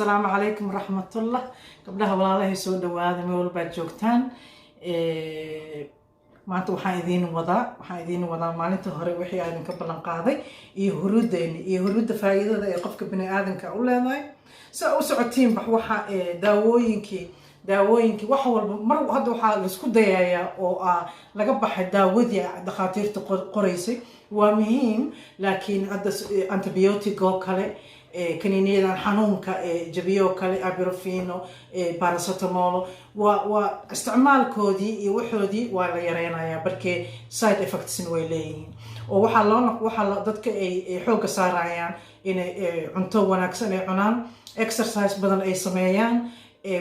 السلام عليكم ورحمة الله. قبلها والله soo dhawaada meel baad joogtaan maanta waxaan idiin wadaa maalinta hore wixii aan ka balan qaaday iyo huruudda faa'iidada ay qofka bini aadanka u leedahay sa u socotiin waxa daawooyinkii wax walba mar hadda waxa la isku dayayaa oo laga baxay daawadii dhakhaatiirta qoraysay waa muhiim laakiin hadda antibiotic oo kale كنينيدان حنونكا جبيو كالي أبيروفينو باراسيتامول واستعمال كودي وحودي ولا يرينا يا بركي سايد افكتس ويلين وحا ددك اي خوغا سارايان ان cunto wanaagsan ay cunaan exercise badan ay sameeyaan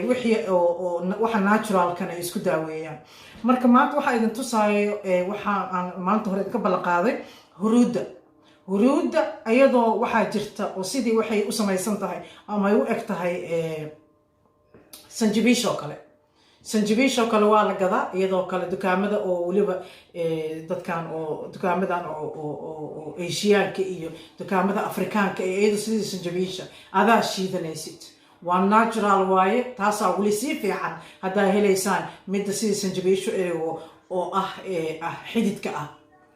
wixii waxa natural kan ay isku daaweeyaan marka maanta waxa idin tusaayo waxa aan maanta hore ka balan qaaday huruudda ayadoo waxaa jirta oo sidii waxay u samaysan tahay ama ay u eg tahay sanjabiisho kale waa la gadaa iyadoo kale dukaamada oo waliba dadkan oo dukaamadan oo Asiaanka iyo dukaamada Afrikaanka iyadoo sidii sanjabiisha adaa shiidanaysid waa natural waaye taas wali si fiican hadaa helaysaan mid sidii sanjabiisho oo xididka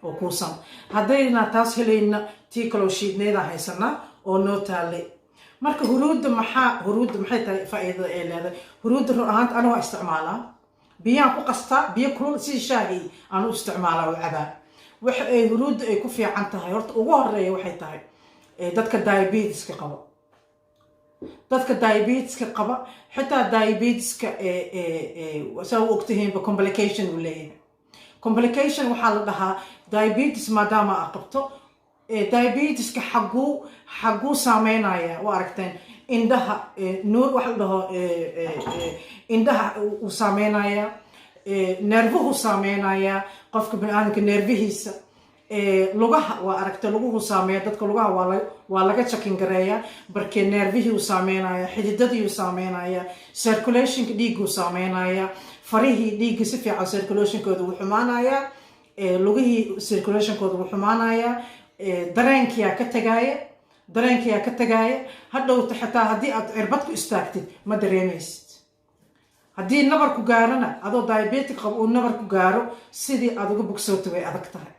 oo kuusan haddayna taas helayna tii kale shiidneeda haysana oo noo taale marka huruudda maxay tahay faa'iidada ay leedahay huruudda ruuxaant ana waa isticmaalaa biyaan ku qasta biyo kulul si shaahi aan u isticmaalaa oo cabaa waxa ay huruudda ay ku fiican tahay horta ugu horeeya waxay tahay dadka diabetiska qaba xitaa diabetiska soo ogtihiin complication u leeyahay complication waxaa la dhahaa diabetes maadaama aad qabto diabetiska xaguu saameynaya waa aragteen indhaha nuur waxa la dhaho indhaha uu saameynaya nervuhu saameynaya qofka bini'aadamka nervihiisa lugaha waa aragtay luguhu saameeya dadka lugaha waa laga checking gareeya barkee nervihii uu saameynaya xididadii uu saameynaya circulationka dhiiguu saameynaya farihii dhiigga si fiican circulationkooda wuu xumaanaya lugihii circulationkooda wuu xumaanaya dareenkiyaa ka tagaaya hadhowta xitaa haddii aad cirbad ku istaagtid ma dareemaysid haddii nabar ku gaarana adoo diabetic qabo uu nabar ku gaaro sidii aad uga bogsoota way adag tahay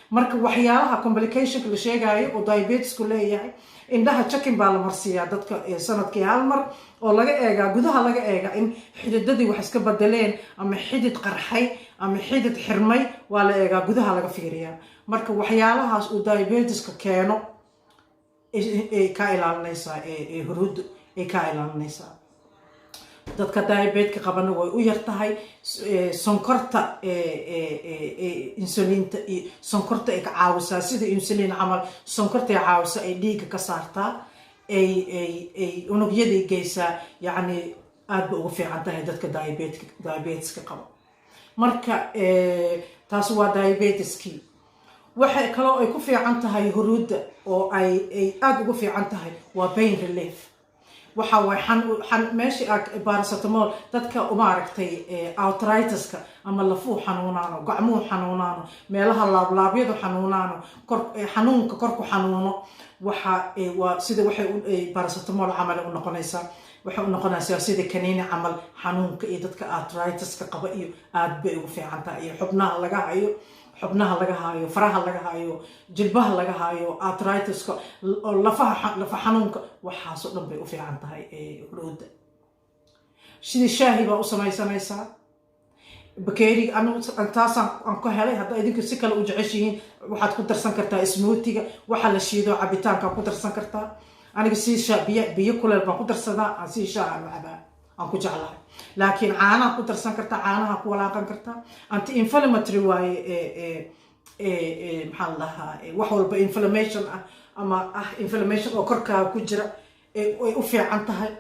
marka waxyaalaha complicationka la sheegayo oo diabetesku leeyahay indhaha checking baa la marsiiyaa dadka sanadkii hal mar oo laga eegaa gudaha laga eegaa in xididadii wax iska bedeleen ama xidid qarxay ama xidid xirmay waa la eegaa gudaha laga fiiriyaa marka waxyaalahaas uu diabetiska keeno ay ka ilaalinaysaa huruuddu ay ka ilaalinaysaa dadka diabetka qabana way u yartahay sonkorta insulinta iyo sonkorta ay ka caawisaa sida insulin camal sonkorta ay caawisaa ay dhiigga ka saartaa ay unugyadii geysaa yacni aad ba ugu fiican tahay dadka diabetiska qaba marka taas waa diabetiskii waxay kaloo ay ku fiican tahay huruudda oo ay aad ugu fiican tahay waa pain relief waxa way meeshii baracetamol dadka uma aragtay arthritis-ka ama lafuu xanuunaano gacmuhu xanuunaano meelaha laablaabyadu xanuunaano xanuunka korku xanuuno waa sida waxay baracetamol camal u noqonaysaa waxay u noqonaysaa sida kaniini camal xanuunka iyo dadka arthritis-ka qaba iyo aad bay ugu fiican tahay iyo xubnaha laga hayo faraha laga hayo jilbaha laga hayo arthritis-ka lafa xanuunka waxaas oo dhan bay u fiican tahay huruudda sidii shaahi baa u samaysanaysaa bakeeri taasaan ka helay hadda idinku si kale u jeceshihiin waxaad ku darsan kartaa smoothie-ga waxa la shiido cabitaanka ku darsan kartaa aniga si biyo kuleel baan ku darsadaa si shaaha aan cabaa aan ku jeclahay laakiin caanaha ku darsan kartaa caanaha ku walaaqan kartaa anti inflammatory waaye maxaa la dhahaa wax walba inflammation ama inflammation oo korkaaga ku jira ay u fiican tahay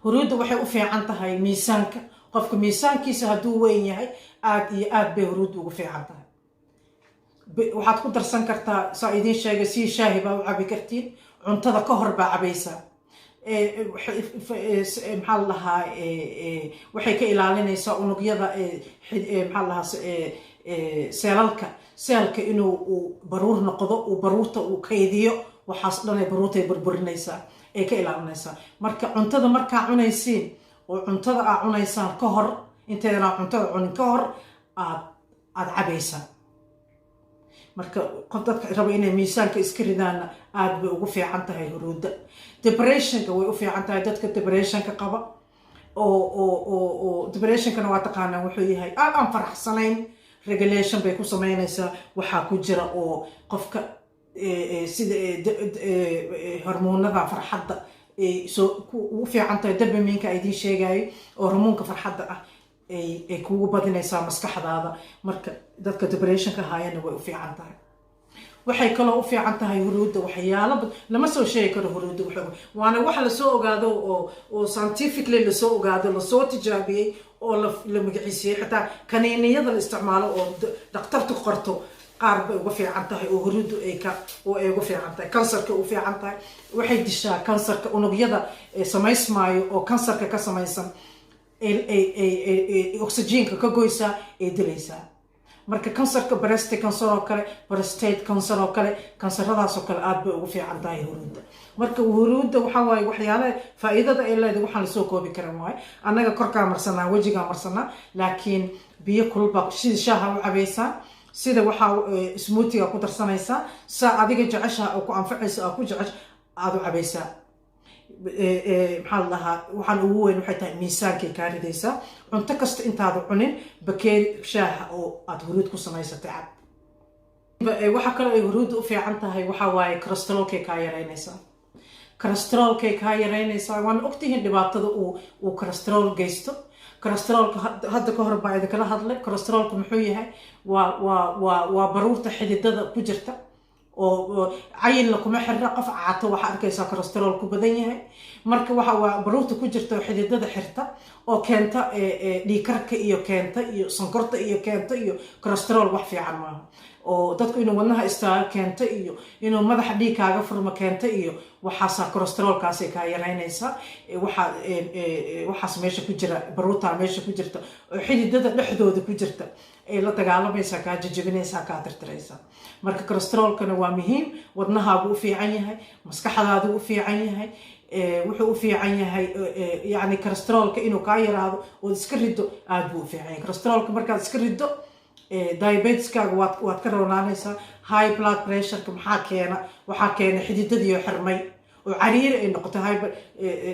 huruudda waxay u fiican tahay miisaanka qofka miisaankiisa hadduu weyn yahay aad iyo aad bay huruudda ugu fiican tahay waxaad ku darsan kartaa saa idiin sheegay si shaahi baa u cabi kartiin cuntada ka hor baa cabaysaa maxaa la dhahaa waxay ka ilaalinaysaa unugyada maxaa la dhahaa seelka inuu baruur noqdo uu baruurta uu kaydiyo waxaas dhan ay baruurtay burburinaysaa ay ka ilaalinaysaa. marka cuntada markaa cunaysiin oo cuntada aad cunaysaan ka hor inteedana cuntada cunin ka hor aad cabaysaan. marka qof dadka raba inay miisaanka iska ridaana aad bay ugu fiican tahay huruudda. depressionka way u fiican tahay dadka depressionka qaba oo depressionkana waa taqaanaa wuxuu yahay aan faraxsanayn. regulation bay ku samaynaysaa waxaa ku jira oo qofka sida hormoonada farxadda ugu fiican tahay dopamine-ka idiin sheegayay oo hormoonka farxadda ah ay kugu badinaysaa maskaxdaada. marka dadka depressionka haayana way u fiican tahay. waxay kaloo u fiican tahay huruudda waxyaalo lama soo sheegi karo huruudda waana wax lasoo ogaado oo scientifically lasoo ogaado lasoo tijaabiyey oo la magaciisiyey xitaa kaniiniyada la isticmaalo oo dhaqtartu qorto qaar bay uga fiican tahay oo huruuddu ay uga fiican tahay. kansarka u fiican tahay waxay dishaa kansarka unugyada samaysmaayo oo kansarka ka samaysan oxygenka ka goysaa ay dilaysaa. marka kansarka breast cancer oo kale prostate cancer oo kale kansaradaas oo kale aad bay ugu fiican tahay huruudda. marka huruudda waxaa waaye waxyaalaha faa'iidada ay leedahay waxaan lasoo koobi karan waaye. annaga korkaa marsanaa wejigaa marsanaa laakiin biyo kulba sida shaaha u cabaysaa sida waxaa smoothiga ku darsanaysaa saa adiga jeceshaha oo ku anfacaysa oo ku jecesh aad u cabaysaa. maxaa lahaa waxaan ugu weyn waxay tahay miisaankay kaa ridaysaa. cunto kasta intaada cunin bakeeri shaaha oo aad huruud ku samaysatay cad. waxaa kaloo ay huruudda u fiican tahay waxaa waaye cholesteroolkay kaa yaraynaysaa. cholesteroolkay kaa yaraynaysaa waana ogtihiin dhibaatada uu cholesterool geysto. cholesteroolka hadda ka hor baa idinkala hadlay. cholesteroolka muxuu yahay? waa baruurta xididada ku jirta oo cayinla kuma xirra qof caato waxaa arkaysaa cholesterool ku badan yahay. marka waa baruurta ku jirta oo xididada xirta oo keenta dhiigkarka iyo keenta iyo sonkorta iyo keenta iyo cholesterool wax fiican maaha. oo dadku inuu wadnaha istaago keenta iyo inuu madaxa dhiig kaaga furmo keenta iyo waxaasaa cholesteroolkaasay kaa yaraynaysaa. waxaas meesha ku jira baruurtaa meesha ku jirta oo xididada dhexdooda ku jirta ay la dagaalamaysaa kaa jajabinaysaa kaa tirtiraysaa. marka cholesteroolkana waa muhiim. wadnahaagu u fiican yahay maskaxdaadu u fiican yahay wuxuu u fiican yahay yani cholesteroolka inuu kaa yaraado ood iska rido aad buu u fiican yahay. cholesteroolka markaad iska rido diabetiskaaga waad ka roonaanaysaa. high blood pressureka waxaa keena xididadiio xirmay oo cariiri ay noqotay.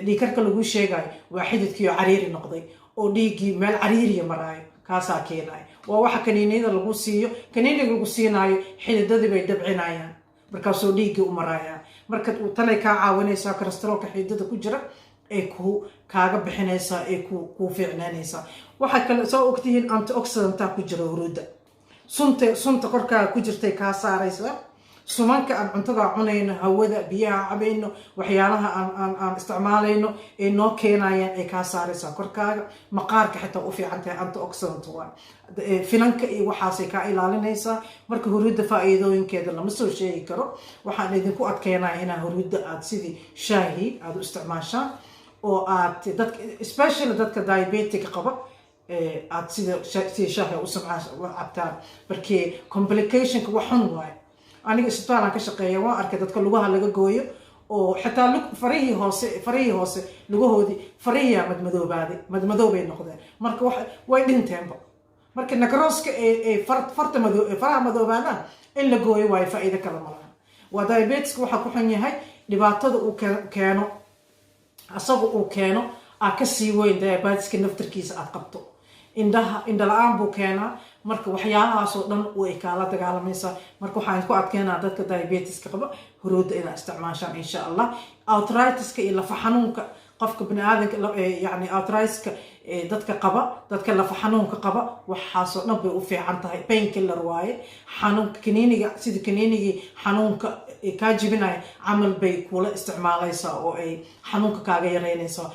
dhiigkarka laguu sheegayo waa xididkiio cariiri noqday oo dhiiggii meel cariiriya maraayo kaasaa keenayo. waa waxa kaniiniyada lagu siiyo. kaniiniga lagu siinaayo xididadii bay dabcinayaan markaasoo dhiiggii u maraayaan. marka tanay kaa caawinaysaa cholesteroolka xididada ku jira ay kaaga bixinaysaa ay kuu fiicnaanaysaa. waxaa kale soo ogtihiin antioxidanta ku jira huruudda. sunta korkaaga ku jirtay kaa saaraysaa. sumanka aan cuntada cunayno hawada biyaha cabayno waxyaalaha aan isticmaalayno ay noo keenayaan ay kaa saaraysaa korkaaga. maqaarka xitaa u fiican tahay antioxidant waa finanka iyo waxaasay kaa ilaalinaysaa. marka huruudda faa'iidooyinkeeda lama soo sheegi karo. waxaan idinku adkeynaya inaa huruudda aad sidii shaahi aad u isticmaashaan oo aad especially dadka diabetic qaba aad sida shaahi u cabtaan. markii complicationka wax xun waaye. aniga isbitaalaan ka shaqeeya waan arkay dadka lugaha laga gooyo oo xitaa farihii hoose lugahoodii farihiyaa madmadoobay noqdeen. marka way dhinteenba. marka necroska faraha madoobaadaan in la gooyo waayo faa'iido kale malaha. waa diabetiska waxaa ku xun yahay dhibaatada uu keeno asaga uu keeno aa kasii weyn diabetiska naftarkiisa aad qabto. indha la-aan buu keenaa. marka waxyaalahaasoo dhan way kaala dagaalamaysaa. marka waxaan ku adkeynaa dadka diabetiska qaba huruudda inaad isticmaashaan insha allah. arthritis-ka iyo lafa xanuunka qofka baniaadanka yani arthritis-ka dadka qaba dadka lafa xanuunka qaba waxaasoo dhan bay u fiican tahay. painkiller waaye. xanuunka kaniiniga sida kaniinigii xanuunka kaa jibinaya camal bay kula isticmaalaysaa oo ay xanuunka kaaga yaraynaysaa.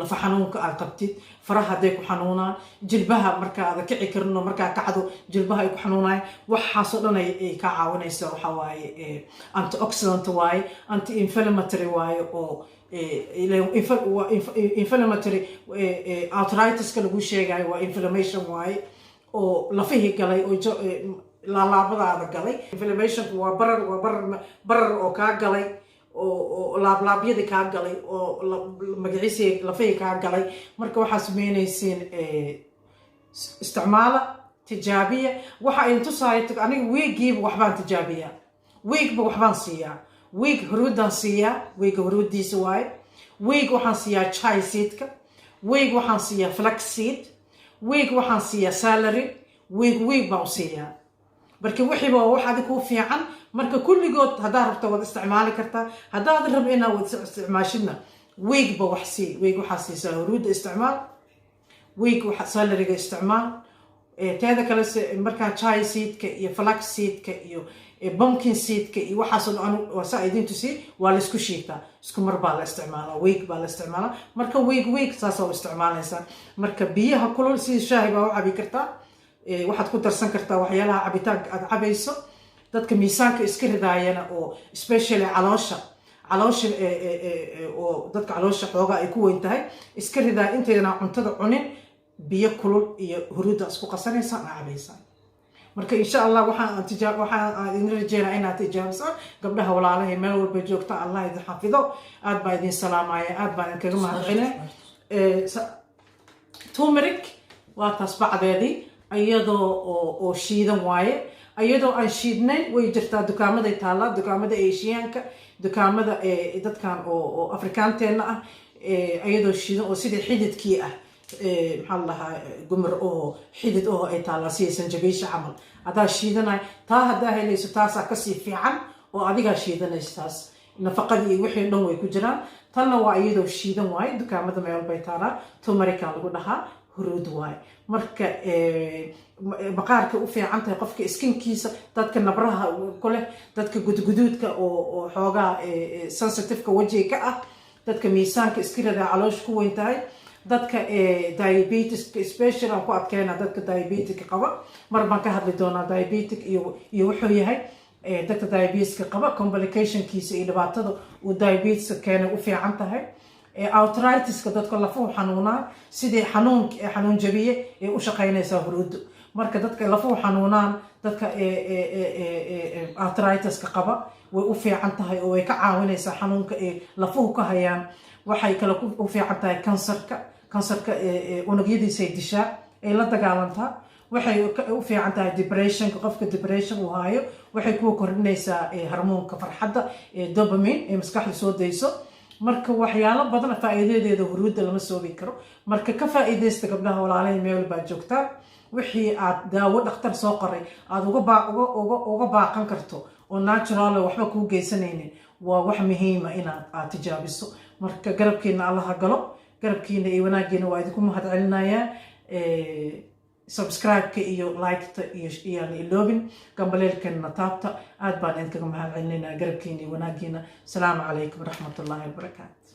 lafa xanuunka aad qabtid faraha hadday ku xanuunaan jilbaha markaada kici karin oo markaa kacdo jilbaha ay ku xanuunayaan waxaasoo dhan ay kaa caawinaysaa. waxaa waaye antioxidant waaye anti inflammatory waaye oo inflammatory arthritis-ka lagu sheegayo waa inflammation waaye oo lafihii galay oo laalaabadaada galay. inflammationku waa barar oo kaa galay oo laablaabyadii kaa galay oo magaciisii lafahii kaa galay marka waxaa sameynaysiin isticmaala tijaabiya waxa ay tusaayo aniga wiigiiba waxbaan tijaabiyaa wiigba waxbaan siiyaa wiig huruudaan siiyaa wiiga huruudiisa waaye wiig waxaan siiyaa chai seedka wiig waxaan siiyaa flax seed wiig waxaan siiyaa salary wiig baan u siiyaa marka wixiiba waa wax adig kuu fiican marka kulligood haddaad rabto waad isticmaali kartaa haddaad rabo inaad wad isticmaashidna wiigba wax sii wiig waxaa siisaa huruudda isticmaal wiig waxa salaryga isticmaal teeda kale markaa chai seedka iyo flax seedka iyo pumpkin seedka iyo waxaasoo dhan saa idin tusi waa la isku shiitaa isku mar baa la isticmaalaa wiig baa la isticmaalaa marka wiig saas oo isticmaalaysaa marka biyaha kulul sida shaahi baa u cabi kartaa waxaad ku darsan kartaa waxyaalaha cabitaanka aad cabayso dadka miisaanka iska ridaayana oo especially caloosha oo dadka caloosha xoogaa ay ku weyn tahay iska ridaa intayna cuntada cunin biyo kulul iyo huruudda isku qasanaysaa aa cabaysaan marka insha allah waxaan idin rajeynaa inaad tijaabisaan gabdhaha walaalahay meel walba joogta allah idin xafido aad baa idin salaamaya aad baan idinkaga mahadcelinay turmeric waa taas bacdeedii iyadoo oo shiidan waaye iyadoo aan shiidnayn way jirtaa dukaamaday taallaa dukaamada eeshiyaanka dukaamada dadkan oo afrikaanteenna ah iyadoo shiidan oo sidii xididkii ah maxaa la dhahaa gumar oo xidid oo ay taallaa sidii sanjabiisha camal haddaa shiidanay taa haddaa helayso taasaa kasii fiican oo adigaa shiidanayso taas nafaqadii iyo wixii dhan way ku jiraan tanna waa iyadoo shiidan waaye dukaamada meel bay taallaa turmerica lagu dhahaa huruud waaye marka maqaarka u fiican tahay qofka iskinkiisa dadka nabraha ku leh dadka gudguduudka oo xoogaa sensitiveka wajiga ka ah dadka miisaanka iska ridaa caloosha ku weyn tahay dadka diabetiska special aan ku adkeyna dadka diabetica qaba mar baan ka hadli doonaa diabetic iyo wuxuu yahay dadka diabetiska qaba complicationkiisa iyo dhibaatada uu diabetiska keenay u fiican tahay arthritis-ka dadka lafuhu xanuunaan sidii xanuun jabiye ee u shaqaynaysaa huruuddu marka dadka lafuhu xanuunaan dadka arthritis-ka qaba way u fiican tahay oo way ka caawinaysaa xanuunka ee lafuhu ka hayaan waxay kale u fiican tahay kansarka unugyadiisay dishaa ay la dagaalantaa waxay u fiican tahay depressionka qofka depression uu haayo waxay kuwa kordhinaysaa harmoonka farxadda dopamine ee maskaxda soo dayso marka waxyaalo badan faa'iidadeeda huruudda lama soobi karo marka ka faa'iideysta gabdhaha walaalahay meel baa joogtaa wixii aad daawo dhakhtar soo qoray aad uga baaqan karto oo natural waxba kuu geysanaynin waa wax muhiima inaad tijaabiso marka garabkiina allaha galo garabkiina iyo wanaagiina waa idinku mahadcelinayaa subscribe-ka iyo like-ta iyaan iloobin gambaleelkeenna taabta aad baan idinkaga mahadcelinaynaa garabkiina iyo wanaagiina asalaamu calaykum waraxmatullaahi wabarakaatu